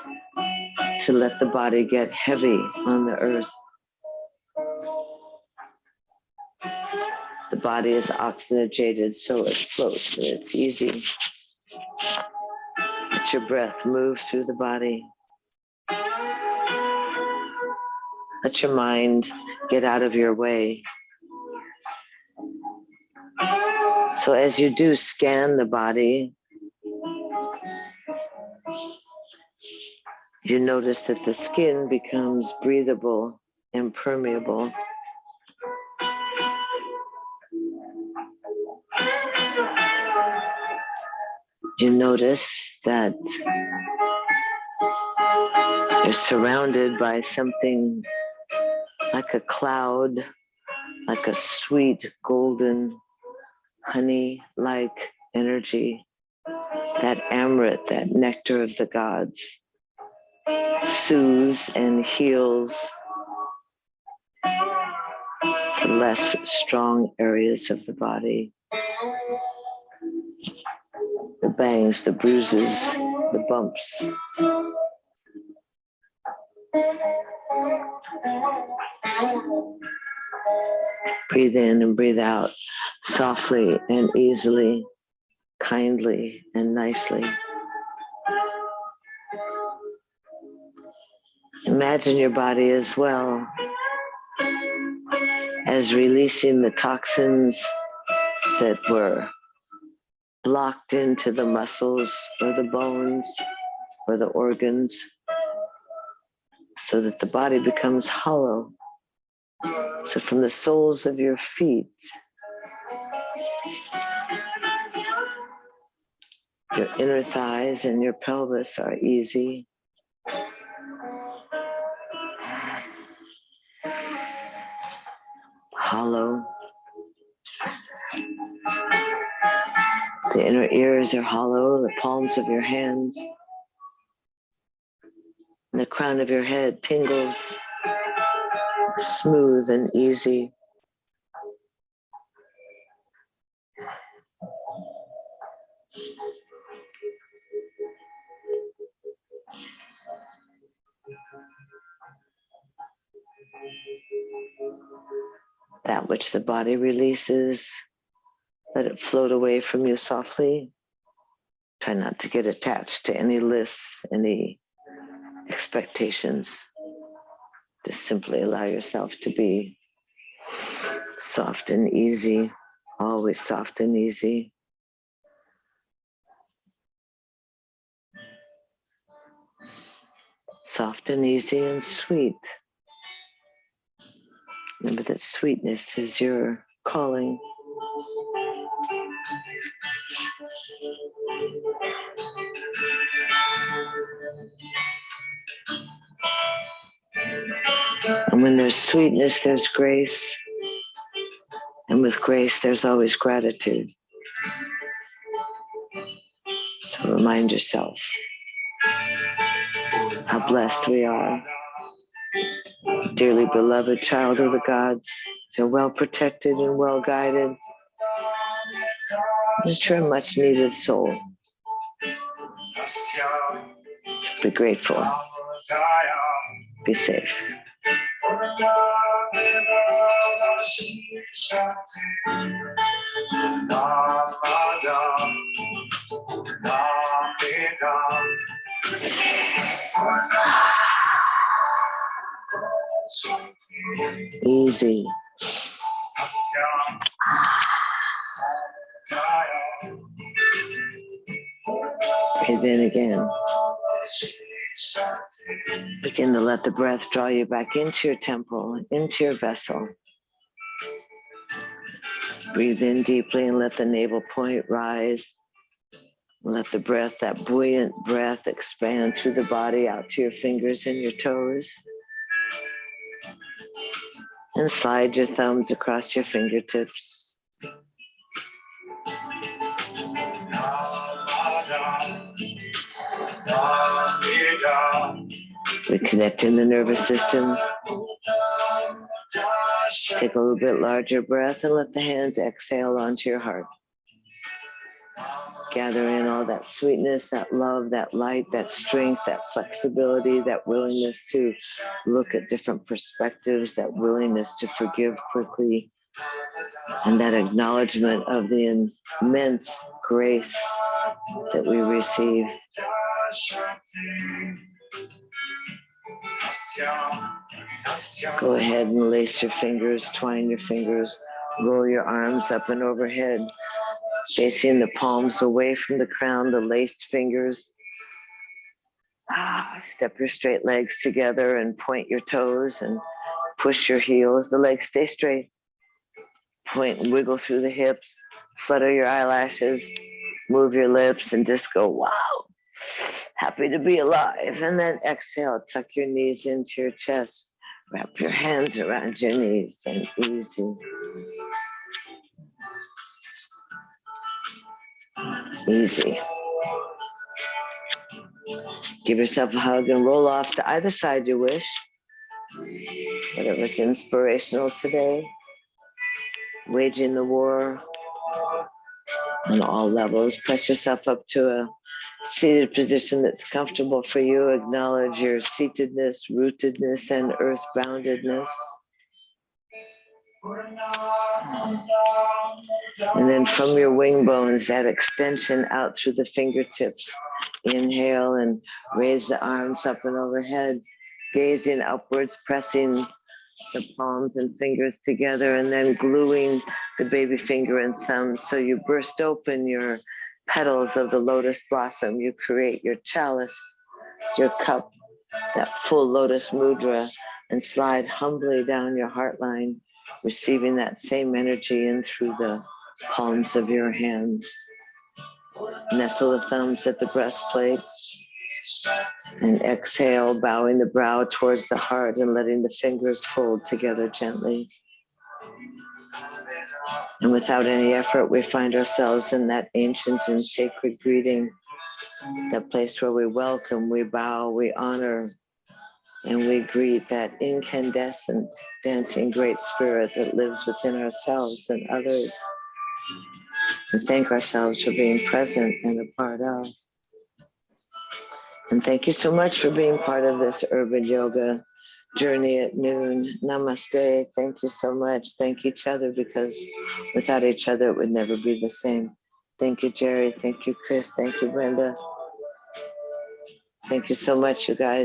to let the body get heavy on the earth. The body is oxygenated, so it floats and it's easy. Let your breath move through the body. Let your mind get out of your way. So as you do scan the body, you notice that the skin becomes breathable and permeable. You notice that you're surrounded by something like a cloud, like a sweet golden honey-like energy, that amrit, that nectar of the gods, soothes and heals the less strong areas of the body, the bangs, the bruises, the bumps. Breathe in and breathe out softly and easily, kindly and nicely. Imagine your body as well as releasing the toxins that were locked into the muscles or the bones or the organs, so that the body becomes hollow. So from the soles of your feet, your inner thighs and your pelvis are easy. Hollow. The inner ears are hollow, the palms of your hands. And the crown of your head tingles, smooth and easy. That which the body releases, let it float away from you softly. Try not to get attached to any lists, any expectations. Just simply allow yourself to be soft and easy, always soft and easy. Soft and easy and sweet. Remember that sweetness is your calling. And when there's sweetness, there's grace. And with grace, there's always gratitude. So remind yourself how blessed we are. Dearly beloved child of the gods, you're well protected and well guided. That you're a much needed soul. Be grateful. Be safe. Easy. Breathe in again. Begin to let the breath draw you back into your temple, into your vessel. Breathe in deeply and let the navel point rise. Let the breath, that buoyant breath, expand through the body out to your fingers and your toes. And slide your thumbs across your fingertips. Reconnect in the nervous system. Take a little bit larger breath and let the hands exhale onto your heart. Gather in all that sweetness, that love, that light, that strength, that flexibility, that willingness to look at different perspectives, that willingness to forgive quickly, and that acknowledgement of the immense grace that we receive. Go ahead and lace your fingers, twine your fingers, roll your arms up and overhead. Facing the palms away from the crown, the laced fingers. Step your straight legs together and point your toes and push your heels. The legs stay straight. Point and wiggle through the hips. Flutter your eyelashes. Move your lips and just go, wow. Happy to be alive. And then exhale, tuck your knees into your chest. Wrap your hands around your knees and easy. Easy. Give yourself a hug and roll off to either side you wish. Whatever's inspirational today. Waging the war on all levels. Press yourself up to a seated position that's comfortable for you. Acknowledge your seatedness, rootedness, and earth-boundedness. And then from your wing bones, that extension out through the fingertips. Inhale and raise the arms up and overhead, gazing upwards, pressing the palms and fingers together, and then gluing the baby finger and thumb. So you burst open your petals of the lotus blossom. You create your chalice, your cup, that full lotus mudra, and slide humbly down your heart line, receiving that same energy in through the palms of your hands. Nestle the thumbs at the breastplate and exhale, bowing the brow towards the heart and letting the fingers fold together gently. And without any effort, we find ourselves in that ancient and sacred greeting, that place where we welcome, we bow, we honor, and we greet that incandescent, dancing great spirit that lives within ourselves and others. We thank ourselves for being present and a part of. And thank you so much for being part of this urban yoga journey at noon. Namaste. Thank you so much. Thank each other, because without each other, it would never be the same. Thank you, Jerry. Thank you, Chris. Thank you, Brenda. Thank you so much, you guys.